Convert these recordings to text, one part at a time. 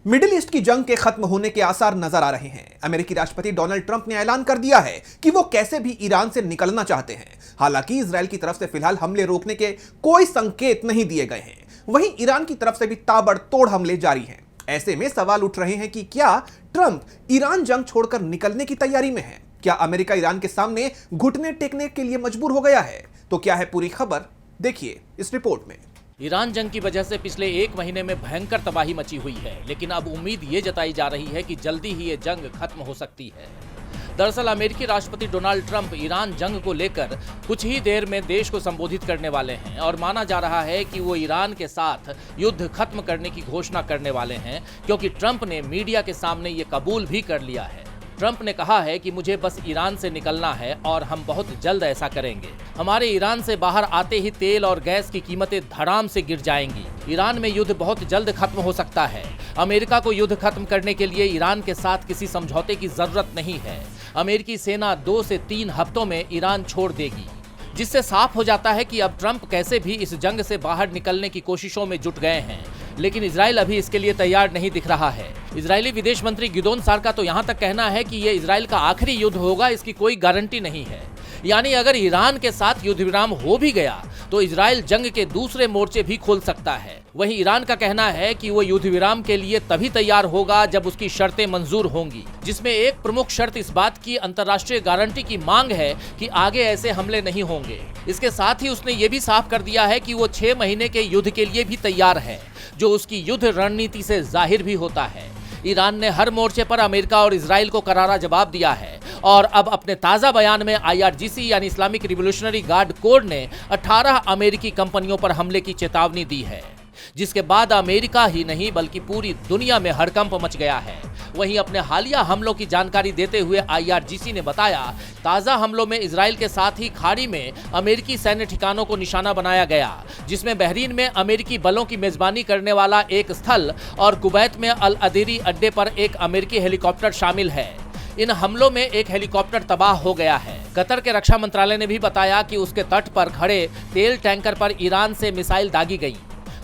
Middle east की जंग के खत्म होने के आसार नजर आ रहे हैं। अमेरिकी राष्ट्रपति डोनाल्ड ट्रंप ने ऐलान कर दिया है कि वो कैसे भी ईरान से निकलना चाहते हैं। हालांकि इजरायल की तरफ से फिलहाल हमले रोकने के कोई संकेत नहीं दिए गए हैं। वहीं ईरान की तरफ से भी ताबड़तोड़ हमले जारी हैं। ऐसे में सवाल उठ रहे हैं कि क्या ट्रंप ईरान जंग छोड़कर निकलने की तैयारी में है? क्या अमेरिका ईरान के सामने घुटने टेकने के लिए मजबूर हो गया है? तो क्या है पूरी खबर, देखिए इस रिपोर्ट में। ईरान जंग की वजह से पिछले एक महीने में भयंकर तबाही मची हुई है, लेकिन अब उम्मीद ये जताई जा रही है कि जल्दी ही ये जंग खत्म हो सकती है। दरअसल अमेरिकी राष्ट्रपति डोनाल्ड ट्रंप ईरान जंग को लेकर कुछ ही देर में देश को संबोधित करने वाले हैं और माना जा रहा है कि वो ईरान के साथ युद्ध खत्म करने की घोषणा करने वाले हैं, क्योंकि ट्रंप ने मीडिया के सामने ये कबूल भी कर लिया है। ट्रंप ने कहा है कि मुझे बस ईरान से निकलना है और हम बहुत जल्द ऐसा करेंगे। हमारे ईरान से बाहर आते ही तेल और गैस की कीमतें धड़ाम से गिर जाएंगी। ईरान में युद्ध बहुत जल्द खत्म हो सकता है। अमेरिका को युद्ध खत्म करने के लिए ईरान के साथ किसी समझौते की जरूरत नहीं है। अमेरिकी सेना 2 से 3 हफ्तों में ईरान छोड़ देगी, जिससे साफ हो जाता है कि अब ट्रंप कैसे भी इस जंग से बाहर निकलने की कोशिशों में जुट गए हैं। लेकिन इजराइल अभी इसके लिए तैयार नहीं दिख रहा है। इजरायली विदेश मंत्री गिदोन सार का तो यहाँ तक कहना है कि ये इजराइल का आखिरी युद्ध होगा, इसकी कोई गारंटी नहीं है। यानी अगर ईरान के साथ युद्ध विराम हो भी गया तो इजराइल जंग के दूसरे मोर्चे भी खोल सकता है। वहीं ईरान का कहना है कि वो युद्ध विराम के लिए तभी तैयार होगा जब उसकी शर्तें मंजूर होंगी, जिसमें एक प्रमुख शर्त इस बात की अंतर्राष्ट्रीय गारंटी की मांग है कि आगे ऐसे हमले नहीं होंगे। इसके साथ ही उसने ये भी साफ कर दिया है कि वो 6 महीने के युद्ध के लिए भी तैयार है, जो उसकी युद्ध रणनीति से जाहिर भी होता है। ईरान ने हर मोर्चे पर अमेरिका और इजराइल को करारा जवाब दिया है और अब अपने ताजा बयान में IRGC यानी इस्लामिक रिवोल्यूशनरी गार्ड कोड ने 18 अमेरिकी कंपनियों पर हमले की चेतावनी दी है, जिसके बाद अमेरिका ही नहीं बल्कि पूरी दुनिया में हड़कंप मच गया है। वहीं अपने हालिया हमलों की जानकारी देते हुए IRGC ने बताया, ताजा हमलों में इजराइल के साथ ही खाड़ी में अमेरिकी सैन्य ठिकानों को निशाना बनाया गया, जिसमें बहरीन में अमेरिकी बलों की मेजबानी करने वाला एक स्थल और कुवैत में अल अदीरी अड्डे पर एक अमेरिकी हेलीकॉप्टर शामिल है। इन हमलों में एक हेलीकॉप्टर तबाह हो गया है। कतर के रक्षा मंत्रालय ने भी बताया कि उसके तट पर खड़े तेल टैंकर पर ईरान से मिसाइल दागी गई।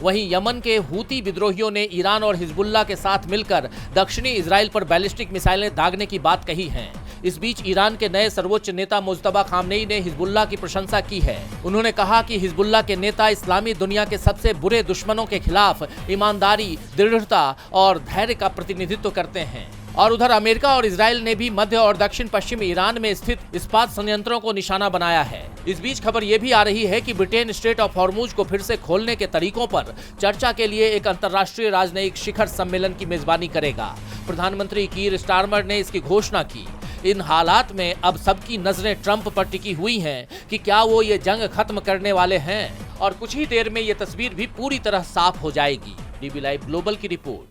वहीं यमन के हूती विद्रोहियों ने ईरान और हिजबुल्लाह के साथ मिलकर दक्षिणी इजराइल पर बैलिस्टिक मिसाइलें दागने की बात कही है। इस बीच ईरान के नए सर्वोच्च नेता मुज्तबा खामनेई ने हिजबुल्लाह की प्रशंसा की है। उन्होंने कहा कि हिजबुल्लाह के नेता इस्लामी दुनिया के सबसे बुरे दुश्मनों के खिलाफ ईमानदारी, दृढ़ता और धैर्य का प्रतिनिधित्व करते हैं। और उधर अमेरिका और इजराइल ने भी मध्य और दक्षिण पश्चिम ईरान में स्थित इस्पात संयंत्रों को निशाना बनाया है। इस बीच खबर ये भी आ रही है कि ब्रिटेन स्ट्रेट ऑफ हॉर्मुज को फिर से खोलने के तरीकों पर चर्चा के लिए एक अंतर्राष्ट्रीय राजनयिक शिखर सम्मेलन की मेजबानी करेगा। प्रधानमंत्री कीर स्टारमर ने इसकी घोषणा की। इन हालात में अब सबकी नजरें ट्रंप पर टिकी हुई हैं कि क्या वो ये जंग खत्म करने वाले हैं, और कुछ ही देर में ये तस्वीर भी पूरी तरह साफ हो जाएगी। DB लाइव ग्लोबल की रिपोर्ट।